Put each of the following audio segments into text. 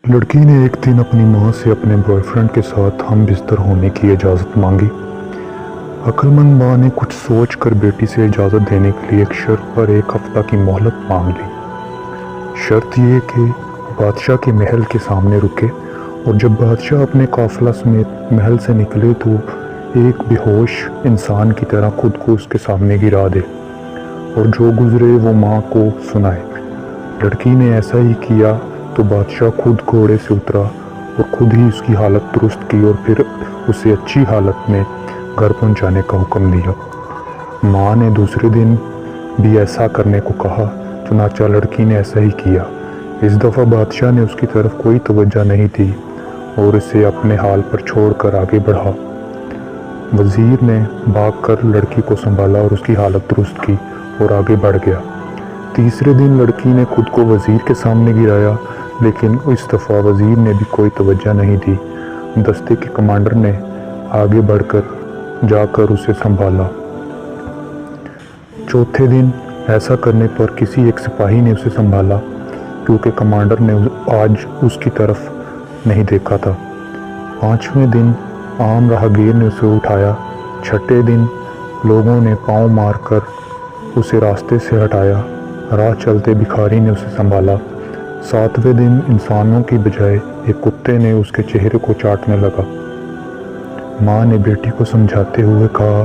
लड़की ने एक दिन अपनी माँ से अपने बॉयफ्रेंड के साथ हम बिस्तर होने की इजाज़त मांगी। अक्लमंद माँ ने कुछ सोच कर बेटी से इजाज़त देने के लिए एक शर्त पर एक हफ्ता की मोहलत मांग ली। शर्त ये कि बादशाह के महल के सामने रुके और जब बादशाह अपने काफिला समेत महल से निकले तो एक बेहोश इंसान की तरह खुद को उसके सामने गिरा दे और जो गुजरे वो माँ को सुनाए। लड़की ने ऐसा ही किया तो बादशाह खुद घोड़े से उतरा और खुद ही उसकी हालत दुरुस्त की और फिर उसे अच्छी हालत में घर पहुंचाने का हुक्म दिया। माँ ने दूसरे दिन भी ऐसा करने को कहा, चुनांचे लड़की ने ऐसा ही किया। इस दफ़ा बादशाह ने उसकी तरफ कोई तवज्जो नहीं दी और इसे अपने हाल पर छोड़कर आगे बढ़ा। वज़ीर ने भागकर लड़की को संभाला और उसकी हालत दुरुस्त की और आगे बढ़ गया। तीसरे दिन लड़की ने खुद को वज़ीर के सामने गिराया, लेकिन इस दफ़ा वज़ीर ने भी कोई तवज्जो नहीं दी। दस्ते के कमांडर ने आगे बढ़कर जाकर उसे संभाला। चौथे दिन ऐसा करने पर किसी एक सिपाही ने उसे संभाला, क्योंकि कमांडर ने आज उसकी तरफ नहीं देखा था। पाँचवें दिन आम राहगीर ने उसे उठाया। छठे दिन लोगों ने पाँव मारकर उसे रास्ते से हटाया। राह चलते भिखारी ने उसे संभाला। सातवें दिन इंसानों की बजाय एक कुत्ते ने उसके चेहरे को चाटने लगा। माँ ने बेटी को समझाते हुए कहा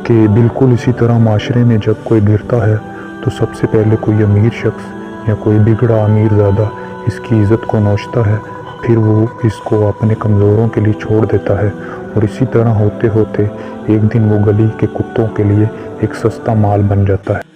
कि बिल्कुल इसी तरह माशरे में जब कोई गिरता है तो सबसे पहले कोई अमीर शख्स या कोई बिगड़ा अमीरज़ादा इसकी इज़्ज़त को नोचता है, फिर वो इसको अपने कमज़ोरों के लिए छोड़ देता है और इसी तरह होते होते एक दिन वो गली के कुत्तों के लिए एक सस्ता माल बन जाता है।